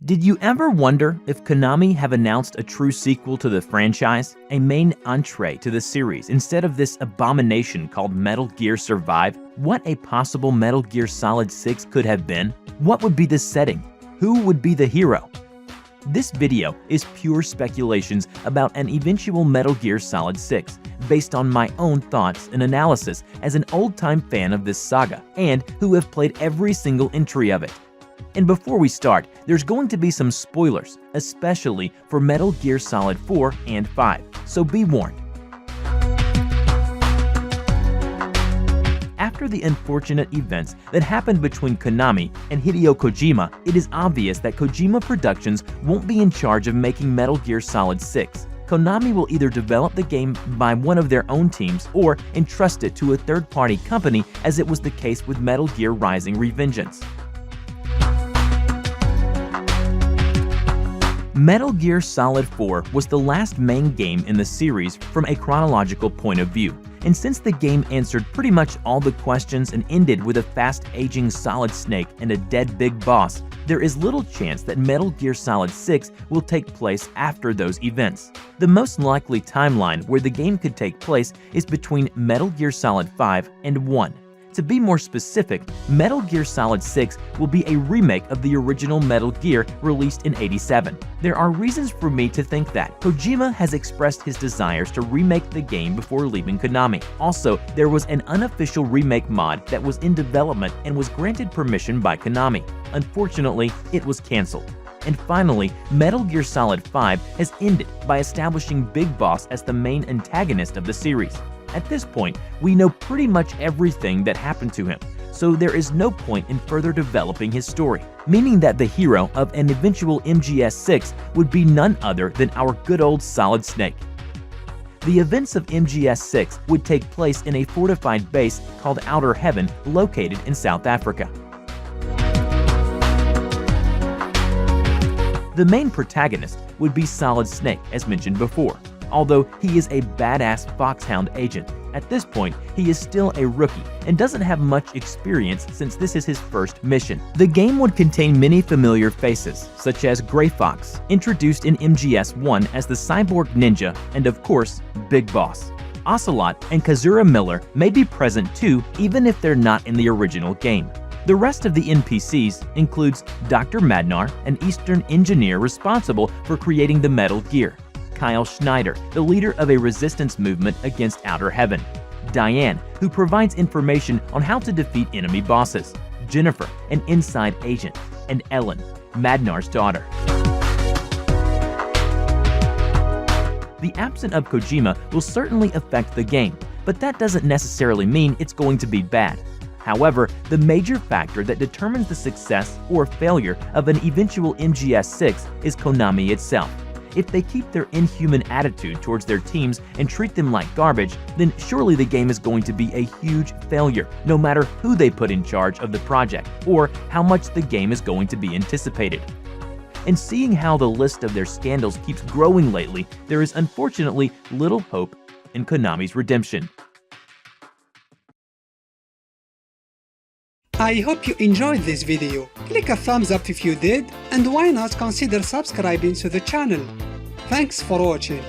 Did you ever wonder if Konami have announced a true sequel to the franchise, a main entree to the series, instead of this abomination called Metal Gear Survive? What a possible Metal Gear Solid 6 could have been? What would be the setting? Who would be the hero? This video is pure speculations about an eventual Metal Gear Solid 6, based on my own thoughts and analysis as an old-time fan of this saga, and who have played every single entry of it. And before we start, there's going to be some spoilers, especially for Metal Gear Solid 4 and 5, so be warned. After the unfortunate events that happened between Konami and Hideo Kojima, it is obvious that Kojima Productions won't be in charge of making Metal Gear Solid 6. Konami will either develop the game by one of their own teams or entrust it to a third-party company, as it was the case with Metal Gear Rising: Revengeance. Metal Gear Solid 4 was the last main game in the series from a chronological point of view, and since the game answered pretty much all the questions and ended with a fast-aging Solid Snake and a dead big boss, there is little chance that Metal Gear Solid 6 will take place after those events. The most likely timeline where the game could take place is between Metal Gear Solid 5 and 1. To be more specific, Metal Gear Solid 6 will be a remake of the original Metal Gear released in '87. There are reasons for me to think that. Kojima has expressed his desires to remake the game before leaving Konami. Also, there was an unofficial remake mod that was in development and was granted permission by Konami. Unfortunately, it was cancelled. And finally, Metal Gear Solid 5 has ended by establishing Big Boss as the main antagonist of the series. At this point, we know pretty much everything that happened to him, so there is no point in further developing his story, meaning that the hero of an eventual MGS6 would be none other than our good old Solid Snake. The events of MGS6 would take place in a fortified base called Outer Heaven, located in South Africa. The main protagonist would be Solid Snake, as mentioned before. Although he is a badass foxhound agent, at this point he is still a rookie and doesn't have much experience since this is his first mission. The game would contain many familiar faces, such as Grey Fox, introduced in MGS1 as the cyborg ninja, and of course, Big Boss. Ocelot and Kazura Miller may be present too, even if they're not in the original game. The rest of the NPCs includes Dr. Madnar, an Eastern engineer responsible for creating the Metal Gear; Kyle Schneider, the leader of a resistance movement against Outer Heaven; Diane, who provides information on how to defeat enemy bosses; Jennifer, an inside agent; and Ellen, Madnar's daughter. The absence of Kojima will certainly affect the game, but that doesn't necessarily mean it's going to be bad. However, the major factor that determines the success or failure of an eventual MGS6 is Konami itself. If they keep their inhuman attitude towards their teams and treat them like garbage, then surely the game is going to be a huge failure, no matter who they put in charge of the project or how much the game is going to be anticipated. And seeing how the list of their scandals keeps growing lately, there is unfortunately little hope in Konami's redemption. I hope you enjoyed this video. Click a thumbs up if you did, and why not consider subscribing to the channel. Thanks for watching.